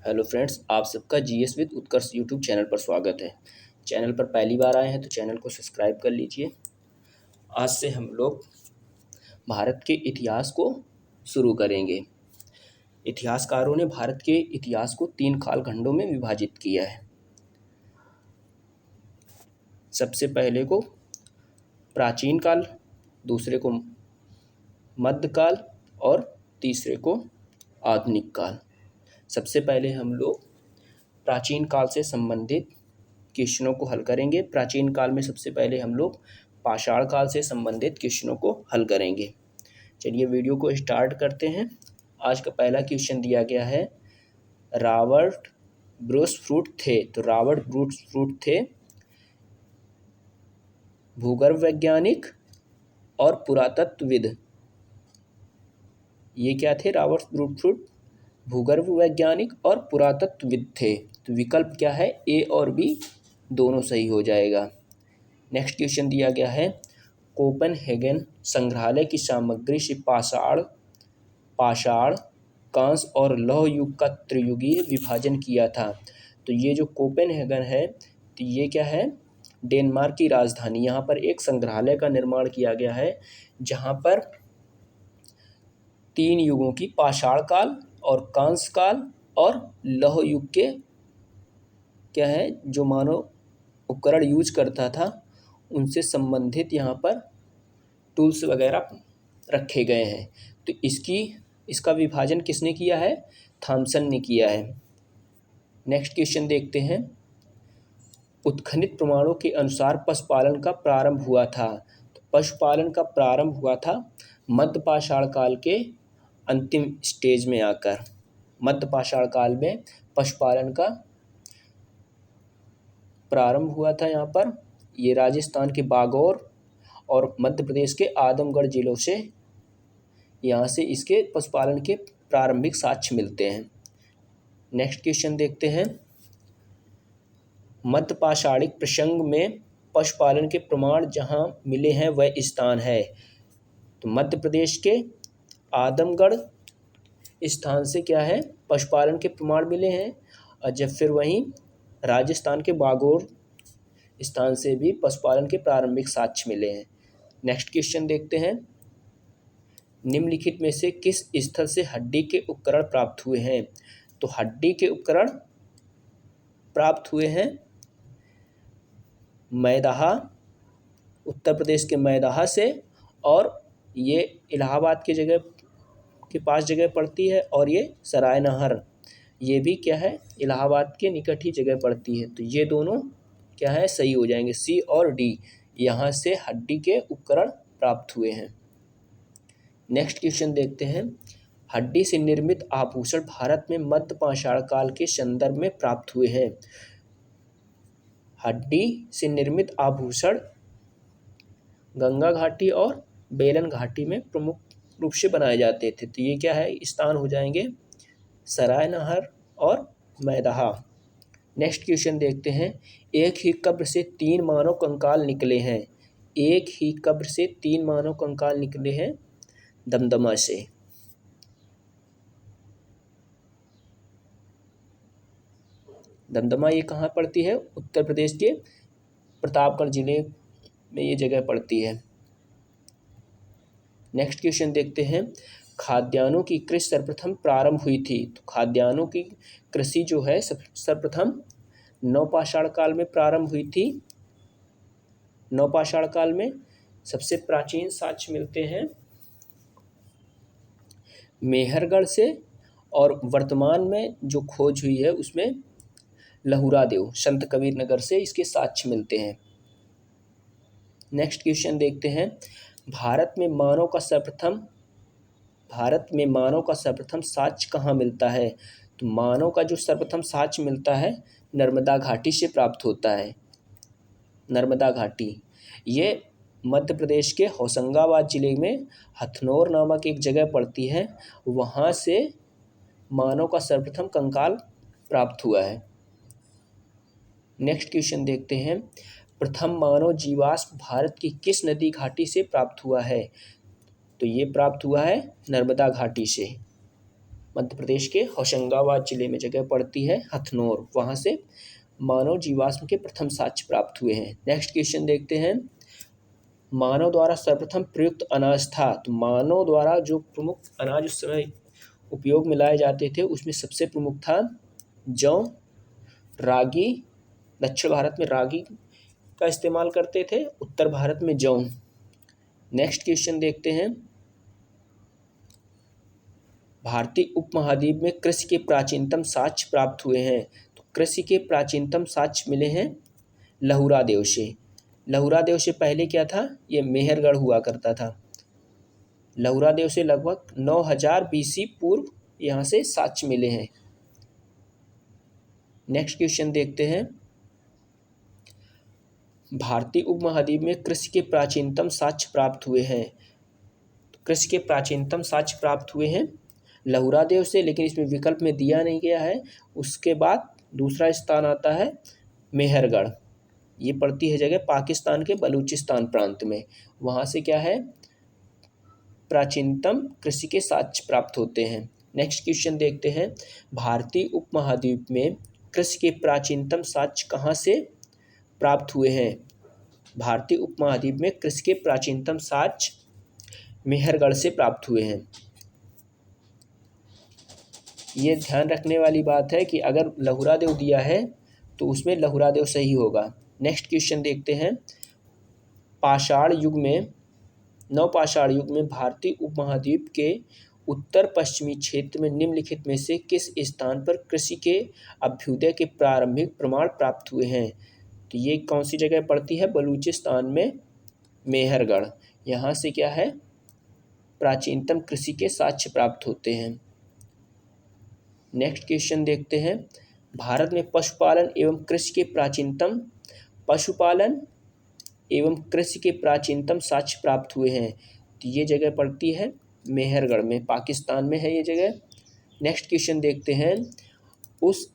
Hello friends, आप सबका GS with Utkarsh YouTube channel पर स्वागत है। चैनल पर पहली बार आए हैं तो चैनल को सब्सक्राइब कर लीजिए। आज से हम लोग भारत के इतिहास को शुरू करेंगे। इतिहासकारों ने भारत के इतिहास को 3 कालखंडों में विभाजित किया है। सबसे पहले को प्राचीन काल, दूसरे को मध्यकाल और तीसरे को आधुनिक काल। सबसे पहले हम लोग प्राचीन काल से संबंधित क्वेश्चनों को हल करेंगे। प्राचीन काल में सबसे पहले हम लोग पाषाण काल से संबंधित क्वेश्चनों को हल करेंगे। चलिए वीडियो को स्टार्ट करते हैं। आज का पहला क्वेश्चन दिया गया है, रॉबर्ट ब्रूस फ्रूट थे। तो रॉबर्ट ब्रूस फ्रूट थे भूगर्भ वैज्ञानिक और पुरातत्वविद। ये क्या थे? रॉबर्ट ब्रूस फ्रूट भूगर्भ वैज्ञानिक और पुरातत्वविद थे। तो विकल्प क्या है? ए और बी दोनों सही हो जाएगा। नेक्स्ट क्वेश्चन दिया गया है, कोपेनहेगन संग्रहालय की सामग्री से पाषाण, कांस्य और लौह युग का त्रियुगीय विभाजन किया था। तो ये जो कोपेनहेगन है, तो ये क्या है? डेनमार्क की राजधानी। यहाँ पर एक संग्रहालय का निर्माण किया गया है जहाँ पर 3 युगों की, पाषाण काल और कांस्य काल और लौह युग के क्या है, जो मानव उपकरण यूज करता था उनसे संबंधित यहाँ पर टूल्स वगैरह रखे गए हैं। तो इसका विभाजन किसने किया है? थॉमसन ने किया है। नेक्स्ट क्वेश्चन देखते हैं, उत्खनित प्रमाणों के अनुसार पशुपालन का प्रारंभ हुआ था। तो पशुपालन का प्रारंभ हुआ था मध्य पाषाण काल के अंतिम स्टेज में आकर। मध्य पाषाण काल में पशुपालन का प्रारंभ हुआ था। यहाँ पर ये राजस्थान के बागौर और मध्य प्रदेश के आदमगढ़ जिलों से यहाँ से इसके पशुपालन के प्रारंभिक साक्ष्य मिलते हैं। नेक्स्ट क्वेश्चन देखते हैं, मध्य पाषाणिक प्रसंग में पशुपालन के प्रमाण जहाँ मिले हैं वह स्थान है। तो मध्य प्रदेश के आदमगढ़ स्थान से क्या है? पशुपालन के प्रमाण मिले हैं। और जब फिर वहीं राजस्थान के बागौर स्थान से भी पशुपालन के प्रारंभिक साक्ष्य मिले हैं। नेक्स्ट क्वेश्चन देखते हैं, निम्नलिखित में से किस स्थल से हड्डी के उपकरण प्राप्त हुए हैं? तो हड्डी के उपकरण प्राप्त हुए हैं मैदाहा, उत्तर प्रदेश के मैदाहा से, और ये इलाहाबाद के पास जगह पड़ती है, और ये सरायनहर, ये भी क्या है? इलाहाबाद के निकट ही जगह पड़ती है। तो ये दोनों क्या है? सही हो जाएंगे, सी और डी। यहाँ से हड्डी के उपकरण प्राप्त हुए हैं। नेक्स्ट क्वेश्चन देखते हैं, हड्डी से निर्मित आभूषण भारत में मध्य पाषाण काल के संदर्भ में प्राप्त हुए हैं। हड्डी से निर्मित आभूषण गंगा घाटी और बेलन घाटी में प्रमुख रूप से बनाए जाते थे। तो ये क्या है? स्थान हो जाएंगे सरायनहर और मैदाहा। नेक्स्ट क्वेश्चन देखते हैं, एक ही कब्र से 3 मानव कंकाल निकले हैं। एक ही कब्र से 3 मानव कंकाल निकले हैं दमदमा से। दमदमा ये कहाँ पड़ती है? उत्तर प्रदेश के प्रतापगढ़ जिले में ये जगह पड़ती है। नेक्स्ट क्वेश्चन देखते हैं, खाद्यान्नों की कृषि सर्वप्रथम प्रारंभ हुई थी। तो खाद्यान्नों की कृषि जो है सर्वप्रथम नवपाषाण काल में प्रारंभ हुई थी। नवपाषाण काल में सबसे प्राचीन साक्ष्य मिलते हैं मेहरगढ़ से, और वर्तमान में जो खोज हुई है उसमें लहुरादेव, संत कबीर नगर से इसके साक्ष्य मिलते हैं। नेक्स्ट क्वेश्चन देखते हैं, भारत में मानव का सर्वप्रथम साक्ष्य कहाँ मिलता है? तो मानव का जो सर्वप्रथम साक्ष्य मिलता है नर्मदा घाटी से प्राप्त होता है। नर्मदा घाटी ये मध्य प्रदेश के होशंगाबाद जिले में हथनौर नामक एक जगह पड़ती है। वहाँ से मानव का सर्वप्रथम कंकाल प्राप्त हुआ है। नेक्स्ट क्वेश्चन देखते हैं, प्रथम मानव जीवाश्म भारत की किस नदी घाटी से प्राप्त हुआ है? तो ये प्राप्त हुआ है नर्मदा घाटी से। मध्य प्रदेश के होशंगाबाद जिले में जगह पड़ती है हथनोर, वहाँ से मानव जीवाश्म के प्रथम साक्ष्य प्राप्त हुए हैं। नेक्स्ट क्वेश्चन देखते हैं, मानव द्वारा सर्वप्रथम प्रयुक्त अनाज था। तो मानव द्वारा जो प्रमुख अनाज उस समय उपयोग में लाए जाते थे उसमें सबसे प्रमुख था जौ, रागी। दक्षिण भारत में रागी का इस्तेमाल करते थे, उत्तर भारत में जौ। नेक्स्ट क्वेश्चन देखते हैं, भारतीय उपमहाद्वीप में कृषि के प्राचीनतम साक्ष्य प्राप्त हुए हैं। तो कृषि के प्राचीनतम साक्ष्य मिले हैं लहुरा देव से। लहुरा देव से पहले क्या था, ये मेहरगढ़ हुआ करता था। लहुरा देव से लगभग 9000 BC पूर्व यहाँ से साक्ष्य मिले हैं। नेक्स्ट क्वेश्चन देखते हैं, भारतीय उपमहाद्वीप में कृषि के प्राचीनतम साक्ष्य प्राप्त हुए हैं। कृषि के प्राचीनतम साक्ष्य प्राप्त हुए हैं लहुरा देव से, लेकिन इसमें विकल्प में दिया नहीं गया है। उसके बाद दूसरा स्थान आता है मेहरगढ़। ये पड़ती है जगह पाकिस्तान के बलूचिस्तान प्रांत में। वहाँ से क्या है, प्राचीनतम कृषि के साक्ष्य प्राप्त होते हैं। नेक्स्ट क्वेश्चन देखते हैं, भारतीय उपमहाद्वीप में कृषि के प्राचीनतम साक्ष्य कहाँ से प्राप्त हुए हैं। भारतीय उपमहाद्वीप में कृषि के प्राचीनतम साक्ष्य मेहरगढ़ से प्राप्त हुए हैं। ये ध्यान रखने वाली बात है कि अगर लहुरा देव दिया है तो उसमें लहुरा देव सही होगा। नेक्स्ट क्वेश्चन देखते हैं, पाषाण युग में नवपाषाण युग में भारतीय उपमहाद्वीप के उत्तर पश्चिमी क्षेत्र में निम्नलिखित में से किस स्थान पर कृषि के अभ्युदय के प्रारंभिक प्रमाण प्राप्त हुए हैं। तो ये कौन सी जगह पड़ती है, बलूचिस्तान में मेहरगढ़। यहाँ से क्या है, प्राचीनतम कृषि के साक्ष्य प्राप्त होते हैं। नेक्स्ट क्वेश्चन देखते हैं, भारत में पशुपालन एवं कृषि के प्राचीनतम साक्ष्य प्राप्त हुए हैं। तो ये जगह पड़ती है मेहरगढ़ में, पाकिस्तान में है ये जगह। नेक्स्ट क्वेश्चन देखते हैं, उस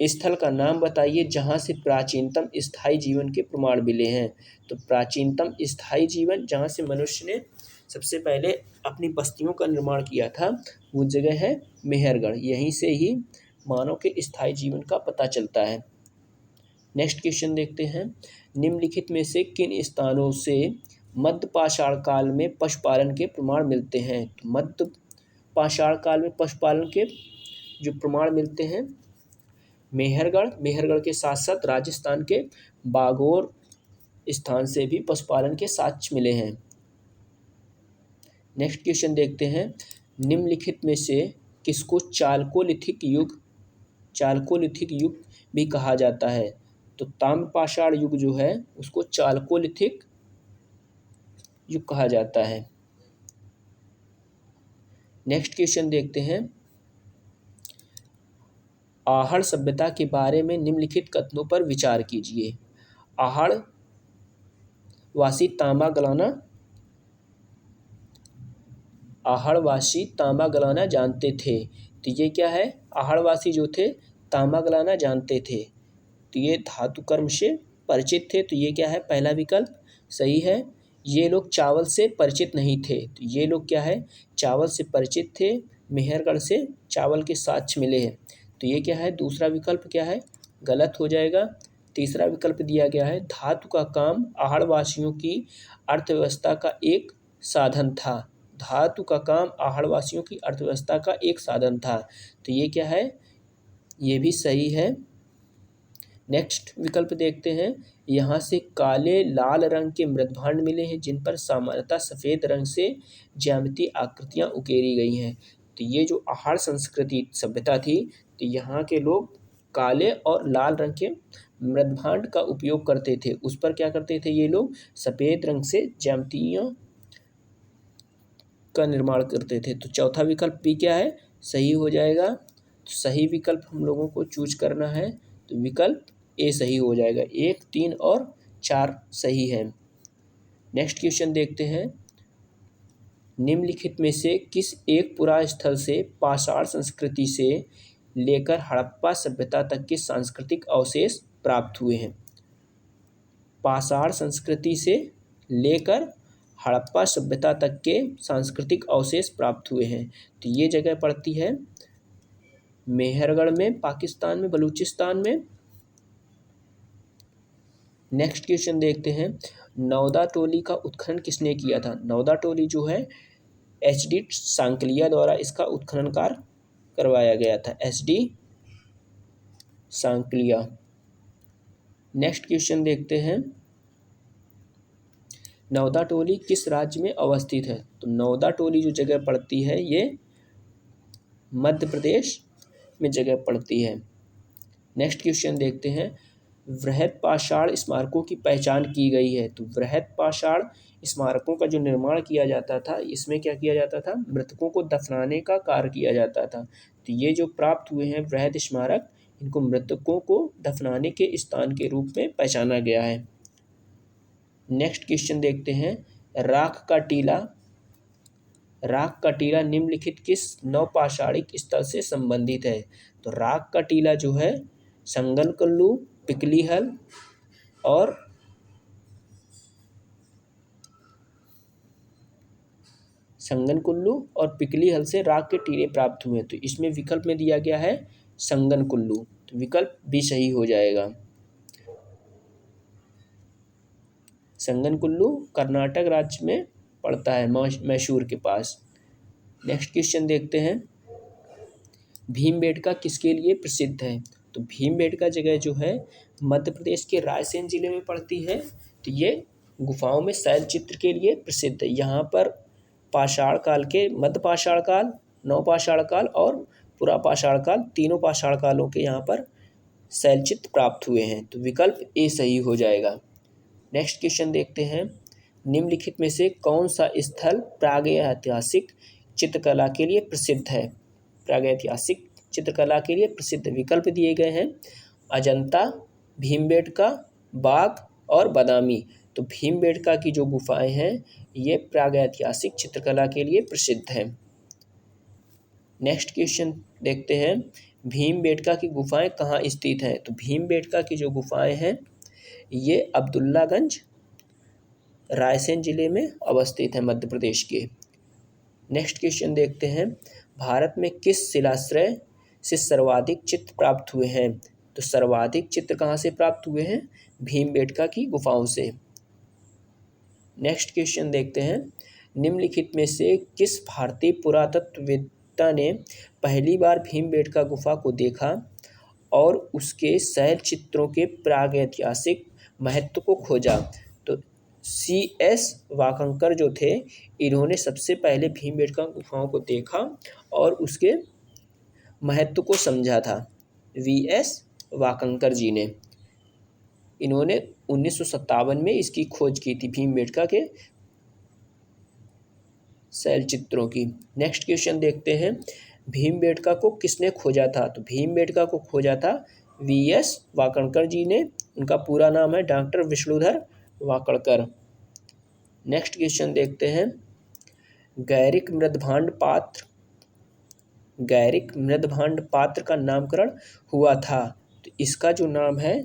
स्थल का नाम बताइए जहाँ से प्राचीनतम स्थायी जीवन के प्रमाण मिले हैं। तो प्राचीनतम स्थायी जीवन जहाँ से मनुष्य ने सबसे पहले अपनी बस्तियों का निर्माण किया था वो जगह है मेहरगढ़। यहीं से ही मानव के स्थायी जीवन का पता चलता है। नेक्स्ट क्वेश्चन देखते हैं, निम्नलिखित में से किन स्थानों से मध्य पाषाण काल में पशुपालन के प्रमाण मिलते हैं। तो मध्य पाषाण काल में पशुपालन के जो प्रमाण मिलते हैं मेहरगढ़ के साथ साथ राजस्थान के बागोर स्थान से भी पशुपालन के साक्ष्य मिले हैं। नेक्स्ट क्वेश्चन देखते हैं, निम्नलिखित में से किसको चालकोलिथिक युग भी कहा जाता है। तो ताम्रपाषाण युग जो है उसको चालकोलिथिक युग कहा जाता है। नेक्स्ट क्वेश्चन देखते हैं, आहड़ सभ्यता के बारे में निम्नलिखित कथनों पर विचार कीजिए। आहड़ वासी तांबा गलाना जानते थे। तो ये क्या है, आहड़वासी जो थे तांबा गलाना जानते थे। तो ये धातु कर्म से परिचित थे। तो ये क्या है, पहला विकल्प सही है। ये लोग चावल से परिचित नहीं थे। तो ये लोग क्या है, चावल से परिचित थे। मेहरगढ़ से चावल के साक्ष्य मिले हैं। तो ये क्या है, दूसरा विकल्प क्या है, गलत हो जाएगा। तीसरा विकल्प दिया गया है, धातु का काम आहड़वासियों की अर्थव्यवस्था का एक साधन था। धातु का काम आहड़वासियों की अर्थव्यवस्था का एक साधन था। तो ये क्या है, ये भी सही है। नेक्स्ट विकल्प देखते हैं, यहाँ से काले लाल रंग के मृदभांड मिले हैं जिन पर सामान्यतः सफ़ेद रंग से ज्यामितीय आकृतियाँ उकेरी गई हैं। तो ये जो आहड़ संस्कृति सभ्यता थी, तो यहाँ के लोग काले और लाल रंग के मृदभांड का उपयोग करते थे। उस पर क्या करते थे, ये लोग सफ़ेद रंग से ज्यामितियों का निर्माण करते थे। तो चौथा विकल्प भी क्या है, सही हो जाएगा। तो सही विकल्प हम लोगों को चूज करना है। तो विकल्प ए सही हो जाएगा। 1, 3 और 4 सही है। नेक्स्ट क्वेश्चन देखते हैं, निम्नलिखित में से किस एक पुरास्थल से पाषाण संस्कृति से लेकर हड़प्पा सभ्यता तक के सांस्कृतिक अवशेष प्राप्त हुए हैं। पाषाण संस्कृति से लेकर हड़प्पा सभ्यता तक के सांस्कृतिक अवशेष प्राप्त हुए हैं। तो ये जगह पड़ती है मेहरगढ़ में पाकिस्तान में, बलूचिस्तान में। नेक्स्ट क्वेश्चन देखते हैं, नौदा टोली का उत्खनन किसने किया था? नौदा टोली जो है HD सांकलिया द्वारा इसका उत्खनन कार्य करवाया गया था, HD सांकलिया। नेक्स्ट क्वेश्चन देखते हैं, नौदा टोली किस राज्य में अवस्थित है? तो नौदा टोली जो जगह पड़ती है ये मध्य प्रदेश में जगह पड़ती है। नेक्स्ट क्वेश्चन देखते हैं, वृहद पाषाण स्मारकों की पहचान की गई है। तो वृहद पाषाण स्मारकों का जो निर्माण किया जाता था, इसमें क्या किया जाता था? मृतकों को दफनाने का कार्य किया जाता था। तो ये जो प्राप्त हुए हैं वृहद स्मारक, इनको मृतकों को दफनाने के स्थान के रूप में पहचाना गया है। नेक्स्ट क्वेश्चन देखते हैं, राख का टीला। राख का टीला निम्नलिखित किस नवपाषाणिक स्थल से संबंधित है? तो राख का टीला जो है संगनकुल्लू, पिकलीहल और पिकलीहल से राख के टीले प्राप्त हुए। तो इसमें विकल्प में दिया गया है संगनकुल्लू, तो विकल्प भी सही हो जाएगा। संगनकुल्लू कर्नाटक राज्य में पड़ता है, मैसूर के पास। नेक्स्ट क्वेश्चन देखते हैं, भीमबेटका किसके लिए प्रसिद्ध है? तो भीमबेटका जगह जो है मध्य प्रदेश के रायसेन जिले में पड़ती है। तो ये गुफाओं में शैल चित्र के लिए प्रसिद्ध है। यहाँ पर पाषाण काल के, मध्य पाषाण काल, नवपाषाण काल और पुरापाषाण काल, तीनों पाषाण कालों के यहाँ पर शैल चित्र प्राप्त हुए हैं। तो विकल्प ए सही हो जाएगा। नेक्स्ट क्वेश्चन देखते हैं, निम्नलिखित में से कौन सा स्थल प्रागैतिहासिक चित्रकला के लिए प्रसिद्ध है? प्रागैतिहासिक चित्रकला के लिए प्रसिद्ध विकल्प दिए गए हैं अजंता, भीमबेटका, बाघ और बादामी। तो भीमबेटका की जो गुफाएं हैं ये प्रागैतिहासिक चित्रकला के लिए प्रसिद्ध है। नेक्स्ट क्वेश्चन देखते हैं, भीमबेटका की गुफाएं कहाँ स्थित हैं? तो भीमबेटका की जो गुफाएं हैं ये अब्दुल्लागंज, रायसेन जिले में अवस्थित है, मध्य प्रदेश के। नेक्स्ट क्वेश्चन देखते हैं, भारत में किस शिलाश्रय से सर्वाधिक चित्र प्राप्त हुए हैं? तो सर्वाधिक चित्र कहाँ से प्राप्त हुए हैं? भीमबेटका की गुफाओं से। नेक्स्ट क्वेश्चन देखते हैं, निम्नलिखित में से किस भारतीय पुरातत्ववेत्ता ने पहली बार भीमबेटका गुफा को देखा और उसके शैल चित्रों के प्रागैतिहासिक महत्व को खोजा? तो CS वाकंकर जो थे, इन्होंने सबसे पहले भीमबेटका गुफाओं को देखा और उसके महत्व को समझा था। VS वाकंकर जी ने, इन्होंने 1957 में इसकी खोज की थी, भीमबेटका के शैल चित्रों की। नेक्स्ट क्वेश्चन देखते हैं, भीमबेटका को किसने खोजा था? तो भीमबेटका को खोजा था VS वाकणकर जी ने। उनका पूरा नाम है doctor Vishnudhar Wakankar. Next question देखते हैं, गैरिक मृदभांड पात्र का नामकरण हुआ था। तो इसका जो नाम है,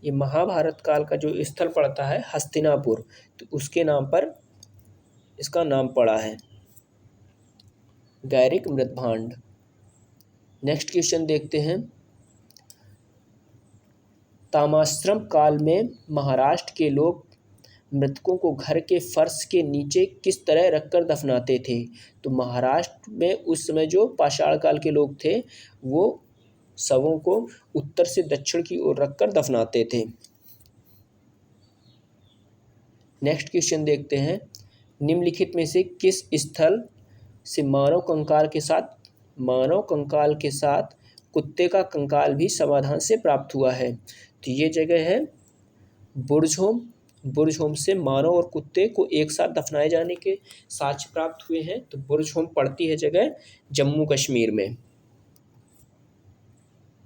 ये महाभारत काल का जो स्थल पड़ता है हस्तिनापुर, तो उसके नाम पर इसका नाम पड़ा है, गैरिक मृदभांड। नेक्स्ट क्वेश्चन देखते हैं, ताम्रश्रम काल में महाराष्ट्र के लोग मृतकों को घर के फर्श के नीचे किस तरह रखकर दफनाते थे? तो महाराष्ट्र में उस समय जो पाषाण काल के लोग थे वो शवों को उत्तर से दक्षिण की ओर रखकर दफनाते थे। नेक्स्ट क्वेश्चन देखते हैं, निम्नलिखित में से किस स्थल से मानव कंकाल के साथ कुत्ते का कंकाल भी समाधान से प्राप्त हुआ है? तो ये जगह है बुर्जहोम से मानव और कुत्ते को एक साथ दफनाए जाने के साक्ष्य प्राप्त हुए हैं। तो बुर्जहोम पड़ती है जगह जम्मू कश्मीर में।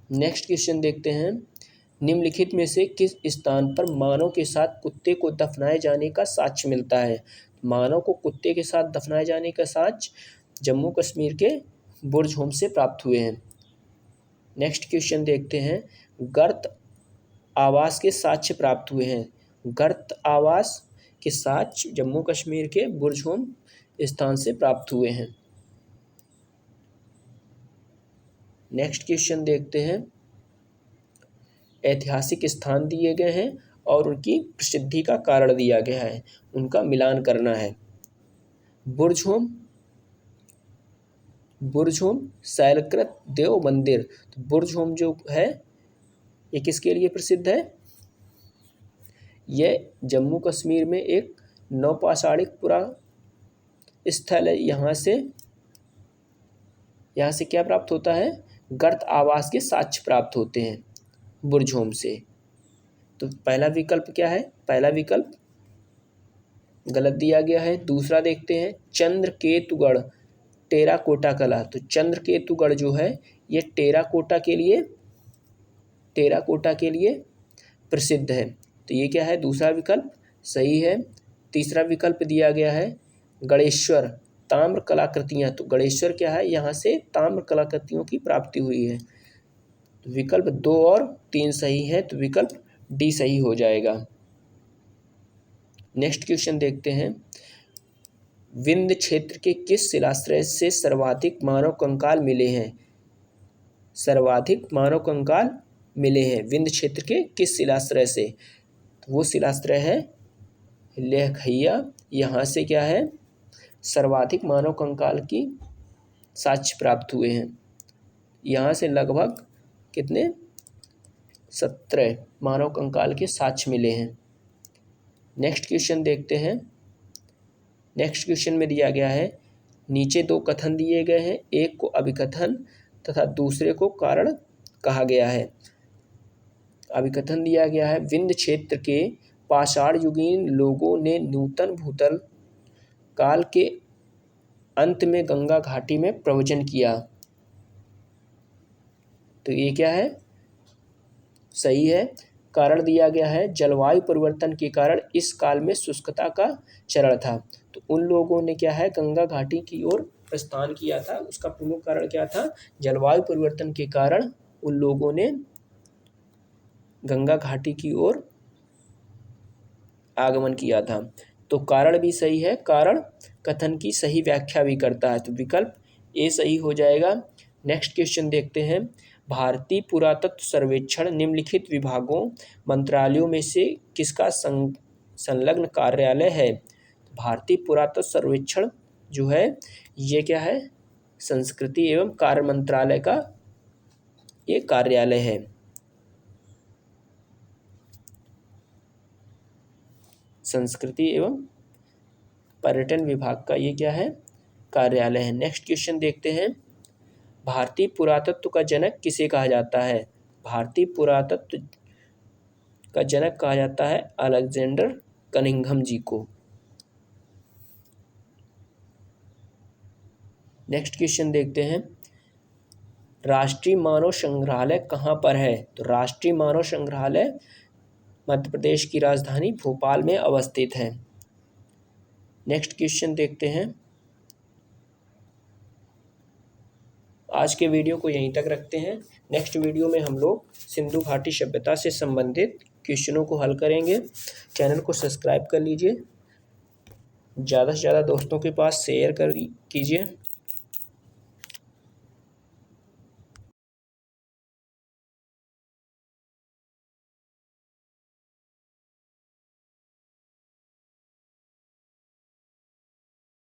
नेक्स्ट क्वेश्चन देखते हैं, निम्नलिखित में से किस स्थान पर मानव के साथ कुत्ते को दफनाए जाने का साक्ष्य मिलता है? मानव को कुत्ते के साथ दफनाए जाने का साक्ष्य जम्मू कश्मीर के बुर्जहोम से प्राप्त हुए हैं। नेक्स्ट क्वेश्चन देखते हैं, गर्त आवास के साक्ष्य प्राप्त हुए हैं। गर्त आवास के साक्ष्य जम्मू कश्मीर के बुर्जहोम स्थान से प्राप्त हुए हैं। नेक्स्ट क्वेश्चन देखते हैं। ऐतिहासिक स्थान दिए गए हैं और उनकी प्रसिद्धि का कारण दिया गया है, उनका मिलान करना है। बुर्जहोम शैलकृत देव मंदिर। तो बुर्जहोम जो है ये किसके लिए प्रसिद्ध है? यह जम्मू कश्मीर में एक नौपाषाणिक पुरा स्थल है। यहाँ से क्या प्राप्त होता है? गर्त आवास के साक्ष्य प्राप्त होते हैं बुर्जहोम से। तो पहला विकल्प क्या है? पहला विकल्प गलत दिया गया है। दूसरा देखते हैं, चंद्रकेतुगढ़ टेराकोटा कला। तो चंद्रकेतुगढ़ जो है ये टेराकोटा के लिए प्रसिद्ध है। तो ये क्या है? दूसरा विकल्प सही है। तीसरा विकल्प दिया गया है गणेश्वर ताम्र कलाकृतियाँ। तो गणेश्वर क्या है? यहाँ से ताम्र कलाकृतियों की प्राप्ति हुई है। तो विकल्प 2 और 3 सही है, तो विकल्प डी सही हो जाएगा। नेक्स्ट क्वेश्चन देखते हैं। विंध्य क्षेत्र के किस शिलाश्रय से सर्वाधिक मानव कंकाल मिले हैं? सर्वाधिक मानव कंकाल मिले हैं विंध्य क्षेत्र के किस शिलाश्रय से? तो वो शिलाश्रय है लेहखैया। यहाँ से क्या है? सर्वाधिक मानव कंकाल की साक्ष्य प्राप्त हुए हैं। यहाँ से लगभग कितने? 17 मानव कंकाल के साक्ष्य मिले हैं। नेक्स्ट क्वेश्चन देखते हैं। नेक्स्ट क्वेश्चन में दिया गया है, नीचे 2 कथन दिए गए हैं, एक को अभिकथन तथा दूसरे को कारण कहा गया है। अभिकथन दिया गया है, विंध्य क्षेत्र के पाषाण युगीन लोगों ने नूतन भूतल काल के अंत में गंगा घाटी में प्रवचन किया। तो ये क्या है? सही है। कारण दिया गया है, जलवायु परिवर्तन के कारण इस काल में शुष्कता का चरण था। तो उन लोगों ने क्या है? गंगा घाटी की ओर प्रस्थान किया था। उसका प्रमुख कारण क्या था? जलवायु परिवर्तन के कारण उन लोगों ने गंगा घाटी की ओर आगमन किया था। तो कारण भी सही है। कारण कथन की सही व्याख्या भी करता है, तो विकल्प ए सही हो जाएगा। नेक्स्ट क्वेश्चन देखते हैं। भारतीय पुरातत्व सर्वेक्षण निम्नलिखित विभागों मंत्रालयों में से किसका संलग्न कार्यालय है? भारतीय पुरातत्व सर्वेक्षण जो है ये क्या है? संस्कृति एवं कार्य मंत्रालय का ये कार्यालय है। संस्कृति एवं पर्यटन विभाग का ये क्या है? कार्यालय है। नेक्स्ट क्वेश्चन देखते हैं। भारतीय पुरातत्व का जनक किसे कहा जाता है? भारतीय पुरातत्व का जनक कहा जाता है अलेक्जेंडर कनिंघम जी को। नेक्स्ट क्वेश्चन देखते हैं। राष्ट्रीय मानव संग्रहालय कहाँ पर है? तो राष्ट्रीय मानव संग्रहालय मध्य प्रदेश की राजधानी भोपाल में अवस्थित है। नेक्स्ट क्वेश्चन देखते हैं। आज के वीडियो को यहीं तक रखते हैं। नेक्स्ट वीडियो में हम लोग सिंधु घाटी सभ्यता से संबंधित क्वेश्चनों को हल करेंगे। चैनल को सब्सक्राइब कर लीजिए, ज़्यादा से ज़्यादा दोस्तों के पास शेयर कीजिए।